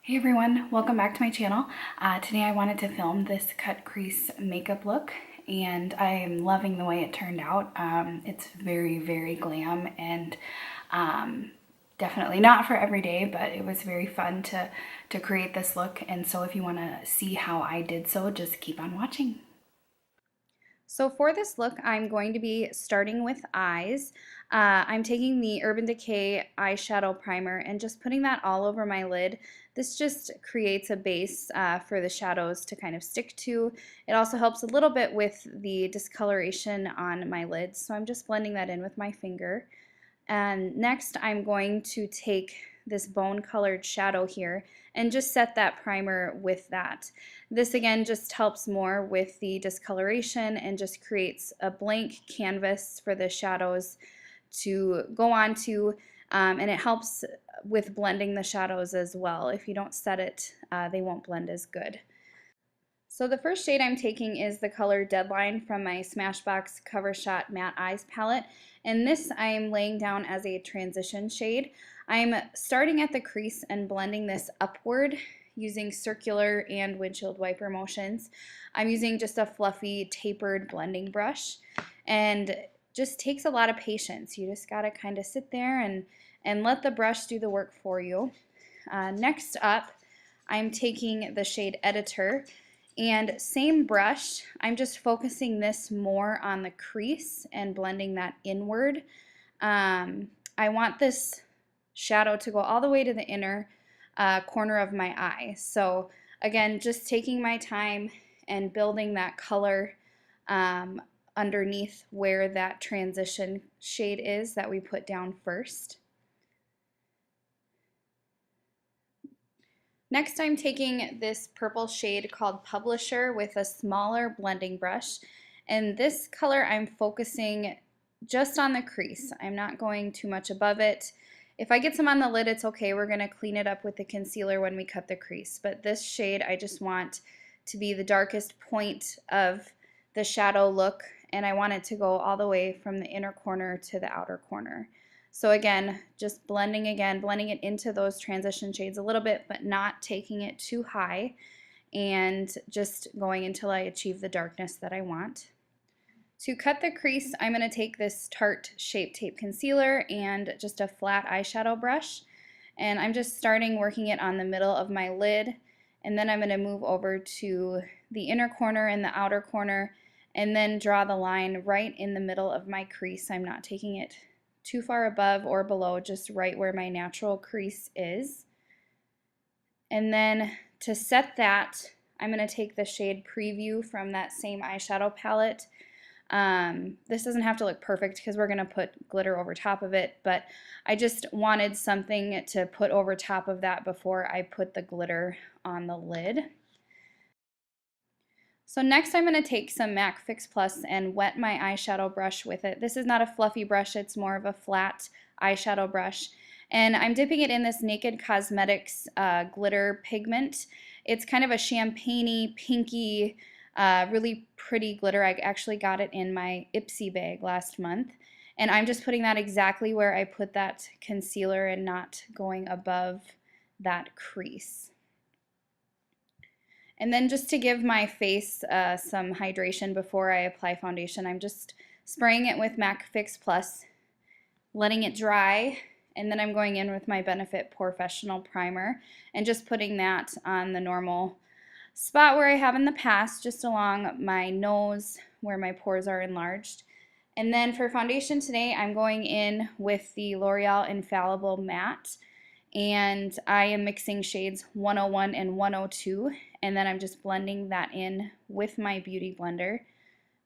Hey everyone, welcome back to my channel. Today I wanted to film this cut crease makeup look and I am loving the way it turned out. It's very glam and definitely not for every day, but it was very fun to create this look. And so if you want to see how I did so, just keep on watching. So for this look, I'm going to be starting with eyes. I'm taking the Urban Decay eyeshadow primer and just putting that all over my lid. This just creates a base for the shadows to kind of stick to. It also helps a little bit with the discoloration on my lids, so I'm just blending that in with my finger. And next I'm going to take this bone colored shadow here and just set that primer with that. This again just helps more with the discoloration and just creates a blank canvas for the shadows to go onto, and it helps with blending the shadows as well. If you don't set it, they won't blend as good. So the first shade I'm taking is the color Deadline from my Smashbox Cover Shot Matte Eyes palette, and this I'm laying down as a transition shade. I'm starting at the crease and blending this upward using circular and windshield wiper motions. I'm using just a fluffy tapered blending brush, and just takes a lot of patience. You just gotta kind of sit there and let the brush do the work for you. Next up, I'm taking the shade Editor, and same brush, I'm just focusing this more on the crease and blending that inward. I want this shadow to go all the way to the inner corner of my eye. So again, just taking my time and building that color underneath where that transition shade is that we put down first. Next, I'm taking this purple shade called Publisher with a smaller blending brush, and this color I'm focusing just on the crease. I'm not going too much above it. If I get some on the lid, it's okay. We're going to clean it up with the concealer when we cut the crease, but this shade I just want to be the darkest point of the shadow look, and I want it to go all the way from the inner corner to the outer corner. So again, just blending it into those transition shades a little bit, but not taking it too high, and just going until I achieve the darkness that I want. To cut the crease, I'm going to take this Tarte Shape Tape Concealer and just a flat eyeshadow brush, and I'm just starting working it on the middle of my lid, and then I'm going to move over to the inner corner and the outer corner, and then draw the line right in the middle of my crease. I'm not taking it too far above or below, just right where my natural crease is. And then to set that, I'm going to take the shade Preview from that same eyeshadow palette. This doesn't have to look perfect because we're going to put glitter over top of it, but I just wanted something to put over top of that before I put the glitter on the lid. So next I'm going to take some MAC Fix Plus and wet my eyeshadow brush with it. This is not a fluffy brush, it's more of a flat eyeshadow brush. And I'm dipping it in this Naked Cosmetics glitter pigment. It's kind of a champagne-y, pinky, really pretty glitter. I actually got it in my Ipsy bag last month. And I'm just putting that exactly where I put that concealer and not going above that crease. And then just to give my face some hydration before I apply foundation, I'm just spraying it with MAC Fix Plus, letting it dry, and then I'm going in with my Benefit Professional Primer and just putting that on the normal spot where I have in the past, just along my nose where my pores are enlarged. And then for foundation today, I'm going in with the L'Oreal Infallible Matte, and I am mixing shades 101 and 102, and then I'm just blending that in with my beauty blender.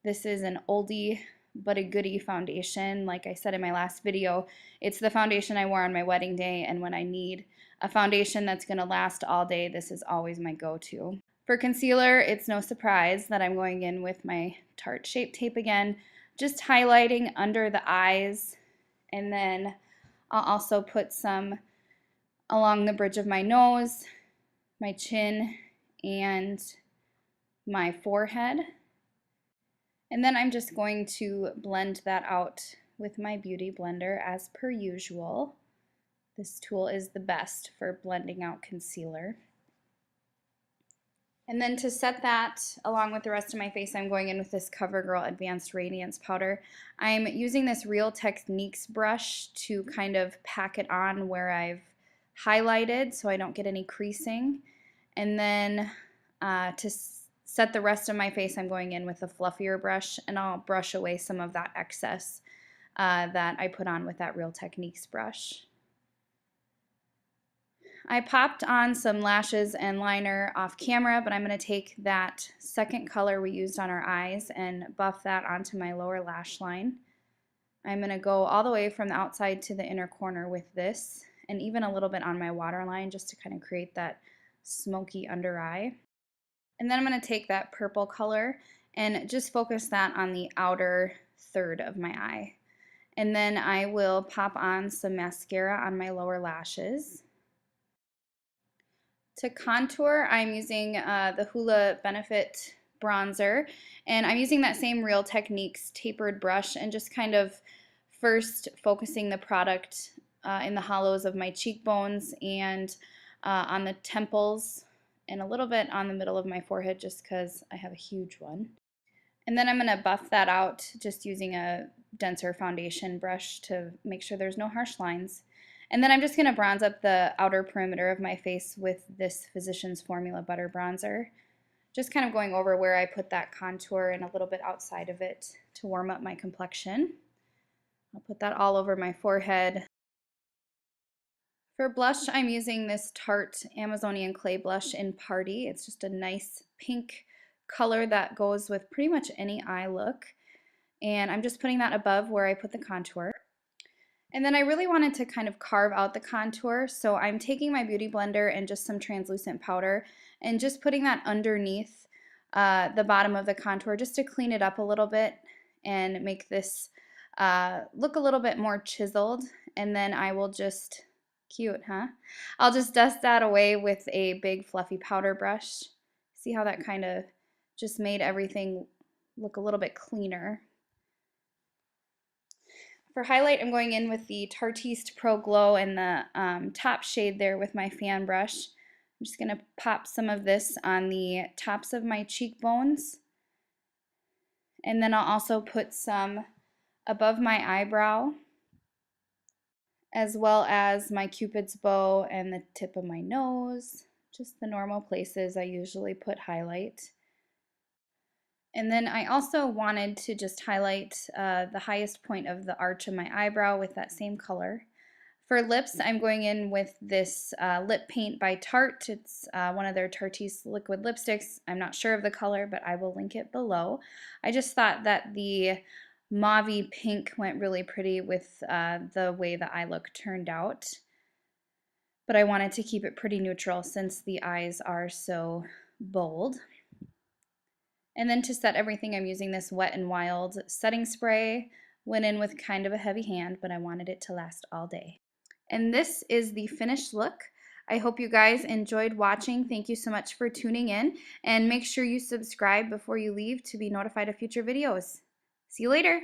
This is an oldie but a goodie foundation. Like I said in my last video, it's the foundation I wore on my wedding day, and when I need a foundation that's going to last all day, this is always my go-to. For concealer, it's no surprise that I'm going in with my Tarte Shape Tape again, just highlighting under the eyes, and then I'll also put some along the bridge of my nose, my chin, and my forehead. And then I'm just going to blend that out with my beauty blender as per usual. This tool is the best for blending out concealer. And then to set that along with the rest of my face, I'm going in with this CoverGirl Advanced Radiance Powder. I'm using this Real Techniques brush to kind of pack it on where I've highlighted so I don't get any creasing. And then to set the rest of my face, I'm going in with a fluffier brush, and I'll brush away some of that excess that I put on with that Real Techniques brush. I popped on some lashes and liner off camera, but I'm going to take that second color we used on our eyes and buff that onto my lower lash line. I'm going to go all the way from the outside to the inner corner with this, and even a little bit on my waterline just to kind of create that smoky under eye. And then I'm going to take that purple color and just focus that on the outer third of my eye. And then I will pop on some mascara on my lower lashes. To contour, I'm using the Hoola Benefit bronzer, and I'm using that same Real Techniques tapered brush and just kind of first focusing the product in the hollows of my cheekbones and on the temples and a little bit on the middle of my forehead just because I have a huge one. And then I'm going to buff that out just using a denser foundation brush to make sure there's no harsh lines. And then I'm just going to bronze up the outer perimeter of my face with this Physicians Formula Butter Bronzer. Just kind of going over where I put that contour and a little bit outside of it to warm up my complexion. I'll put that all over my forehead. For blush, I'm using this Tarte Amazonian Clay Blush in Party. It's just a nice pink color that goes with pretty much any eye look. And I'm just putting that above where I put the contour. And then I really wanted to kind of carve out the contour, so I'm taking my Beauty Blender and just some translucent powder and just putting that underneath the bottom of the contour just to clean it up a little bit and make this look a little bit more chiseled. And then I will just, cute, huh? I'll just dust that away with a big fluffy powder brush. See how that kind of just made everything look a little bit cleaner. For highlight, I'm going in with the Tarteist Pro Glow and the top shade there with my fan brush. I'm just going to pop some of this on the tops of my cheekbones. And then I'll also put some above my eyebrow, as well as my Cupid's bow and the tip of my nose. Just the normal places I usually put highlight. And then I also wanted to just highlight the highest point of the arch of my eyebrow with that same color. For lips, I'm going in with this lip paint by Tarte. It's one of their Tarteist liquid lipsticks. I'm not sure of the color, but I will link it below. I just thought that the mauvey pink went really pretty with the way the eye look turned out. But I wanted to keep it pretty neutral since the eyes are so bold. And then to set everything, I'm using this Wet n Wild setting spray. Went in with kind of a heavy hand, but I wanted it to last all day. And this is the finished look. I hope you guys enjoyed watching. Thank you so much for tuning in. And make sure you subscribe before you leave to be notified of future videos. See you later.